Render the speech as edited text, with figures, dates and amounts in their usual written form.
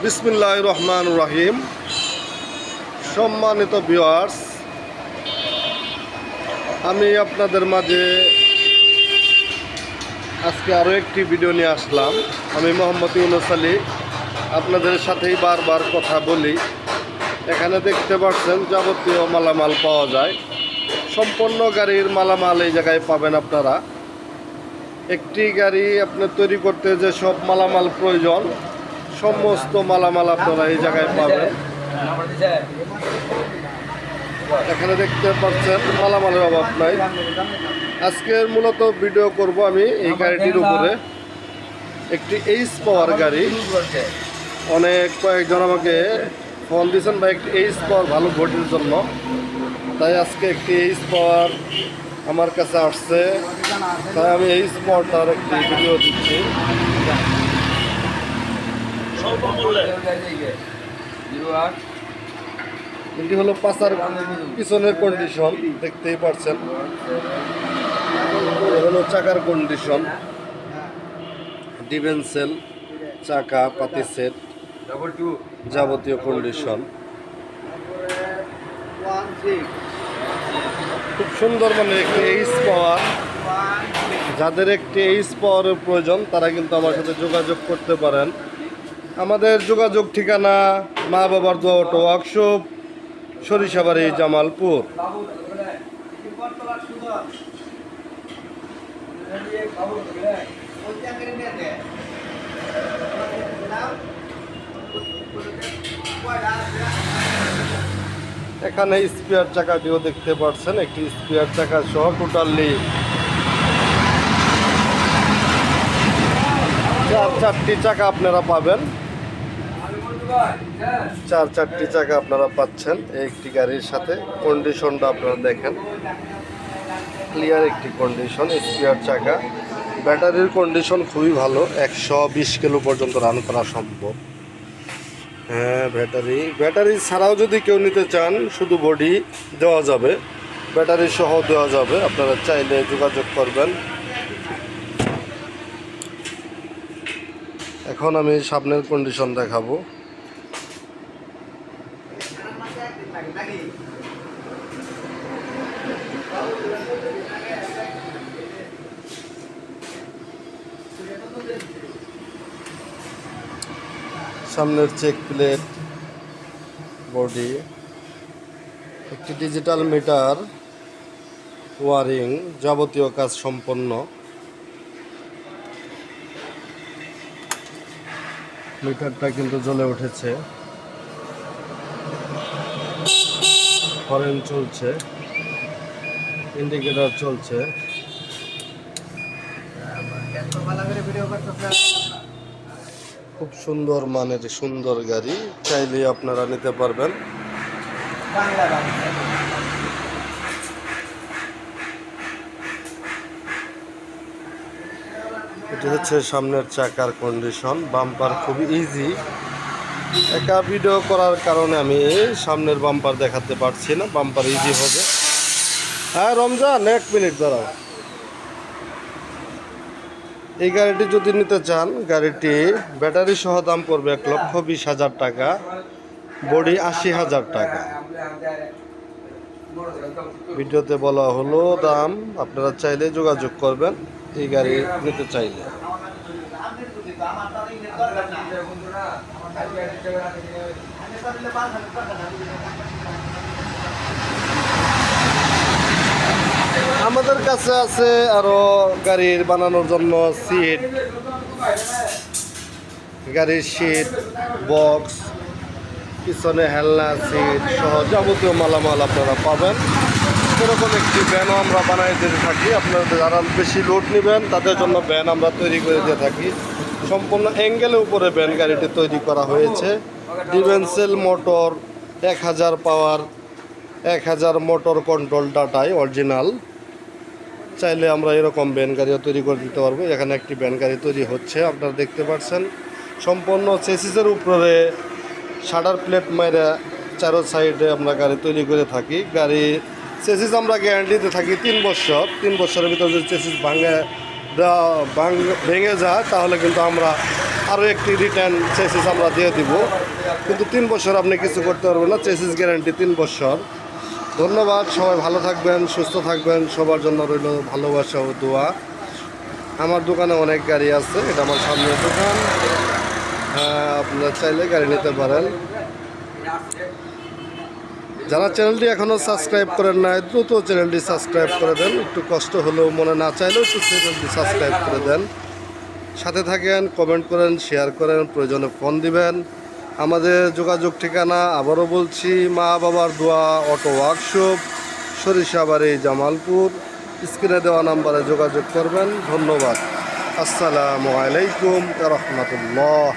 বিসমিল্লাহির রহমানির রহিম। সম্মানিত ভিউয়ার্স, আমি আপনাদের মাঝে আজকে আরও একটি ভিডিও নিয়ে আসলাম। আমি মোহাম্মদ ইউনুস আলী, আপনাদের সাথেই বারবার কথা বলি। এখানে দেখতে পাচ্ছেন যাবতীয় মালামাল পাওয়া যায়। সম্পূর্ণ গাড়ির মালামাল এই জায়গায় পাবেন আপনারা। একটি গাড়ি আপনার তৈরি করতে যে সব মালামাল প্রয়োজন, সমস্ত মালামাল আপনারা এই জায়গায় পাবেন। এখানে দেখতে পাচ্ছেন মালামালের অভাব নাই। আজকের মূলত ভিডিও করব আমি এই গাড়িটির উপরে। একটি এইচ পাওয়ার গাড়ি। কয়েকজন আমাকে ফোন দিয়েছেন বা একটি এইচ পাওয়ার ভালো ভোটের জন্য, তাই আজকে একটি এইচ পাওয়ার আমার কাছে আসছে, তাই আমি এইচ পাওয়ারটার একটি ভিডিও দিচ্ছি। এটি হলো পাশার পিছনের কন্ডিশন, দেখতেই পাচ্ছেন। হলো চাকার কন্ডিশন, ডিভেন্সেল চাকা, পাতি সেট, যাবতীয় কন্ডিশন। খুব সুন্দর, মানে একটি এইচ পাওয়ার। যাদের একটি এইচ পাওয়ারের প্রয়োজন তারা কিন্তু আমার সাথে যোগাযোগ করতে পারেন। আমাদের যোগাযোগ ঠিকানা মা বাবার দোয়া অটো ওয়ার্কশপ, সরিষাবাড়ি, জামালপুর। এখানে স্পেয়ার চাকাটিও দেখতে পাচ্ছেন, একটি স্পেয়ার চাকা সহ টোটালি চারটি চাকা আপনারা পাবেন। চারটি চাকা আপনারা পাচ্ছেন এই একটি গাড়ির সাথে। কন্ডিশনটা আপনারা দেখেন, ক্লিয়ার একটি কন্ডিশন। স্পেয়ার চাকা, ব্যাটারির কন্ডিশন খুবই ভালো, 120 কিলো পর্যন্ত রান করা সম্ভব। হ্যাঁ, ব্যাটারি ছাড়াও যদি কেউ নিতে চান শুধু বডি দেওয়া যাবে, ব্যাটারি সহ দেওয়া যাবে। আপনারা চাইলে যোগাযোগ করবেন। এখন আমি সামনের কন্ডিশন দেখাবো। সামনের চেক প্লেট, বডি, একটি ডিজিটাল মিটার, ওয়ারিং, যাবতীয় কাজ সম্পন্ন। মিটারটা কিন্তু জ্বলে উঠেছে, হরেন চলছে, ইন্ডিকেটর চলছে। খুব সুন্দর মানের সুন্দর গাড়ি, চাইলে আপনারা নিতে পারবেন। এটি হচ্ছে সামনের চাকার কন্ডিশন। বাম্পার খুবই ইজি, একা ভিডিও করার কারণে আমি সামনের বাম্পার দেখাতে পারছি না। বাম্পার ইজি হবে। হ্যাঁ রমজান, 1 মিনিট দাঁড়াও। এই গাড়িটি যদি নিতে চান, গাড়িটি ব্যাটারি সহ দাম পড়বে 1,20,000 টাকা, বডি 80,000 টাকা। ভিডিওতে বলা হলো দাম, আপনারা চাইলে যোগাযোগ করবেন এই গাড়ি নিতে চাইলে। আমাদের কাছে আছে আরো গাড়ির বানানোর জন্য সিট, গাড়ির সিট, বক্স, পিছনে হেলনা সিট সহ যাবতীয় মালামাল আপনারা পাবেন। এরকম একটি ভ্যানও আমরা বানাই দিয়ে থাকি। আপনারা যারা বেশি লোড নেবেন তাদের জন্য ভ্যান আমরা তৈরি করে দিয়ে থাকি। সম্পূর্ণ অ্যাঙ্গেলের উপরে ভ্যান গাড়িটি তৈরি করা হয়েছে। ডিভেন্সেল মোটর, 1000 পাওয়ার, 1000 মোটর কন্ট্রোল ডাটাই অরিজিনাল। চাইলে আমরা এরকম ভ্যান গাড়িও তৈরি করে দিতে পারবো। এখানে একটি ভ্যান গাড়ি তৈরি হচ্ছে, আপনারা দেখতে পাচ্ছেন। সম্পূর্ণ চেসিসের উপরে শাটার প্লেট মাইরা চারো সাইডে আমরা গাড়ি তৈরি করে থাকি। গাড়ি চেসিস আমরা গ্যারান্টিতে থাকি 3 বছর। 3 বছরের ভিতরে যদি চেসিস ভেঙে যায় তাহলে কিন্তু আমরা আরও একটি রিটার্ন চেসিস আমরা দিয়ে দিব, কিন্তু 3 বছর আপনি কিছু করতে পারবেন না, চেসিস গ্যারান্টি 3 বছর। ধন্যবাদ, সবাই ভালো থাকবেন, সুস্থ থাকবেন, সবার জন্য রইল ভালোবাসা ও দোয়া। আমার দোকানে অনেক গাড়ি আছে, এটা আমার সামনের দোকান, আপনারা চাইলে গাড়ি নিতে পারেন। যারা চ্যানেলটি এখনও সাবস্ক্রাইব করেন নাই, দ্রুত চ্যানেলটি সাবস্ক্রাইব করে দেন, একটু কষ্ট হলেও মনে না চাইলেও একটু চ্যানেলটি সাবস্ক্রাইব করে দেন, সাথে থাকেন, কমেন্ট করেন, শেয়ার করেন, প্রয়োজনে ফোন দিবেন। আমাদের যোগাযোগ ঠিকানা আবারও বলছি, মা বাবার দোয়া অটো ওয়ার্কশপ, সরিষাবাড়ি, জামালপুর। স্ক্রিনে দেওয়া নাম্বারে যোগাযোগ করবেন। ধন্যবাদ। আসসালামু আলাইকুম ওয়া রাহমাতুল্লাহ।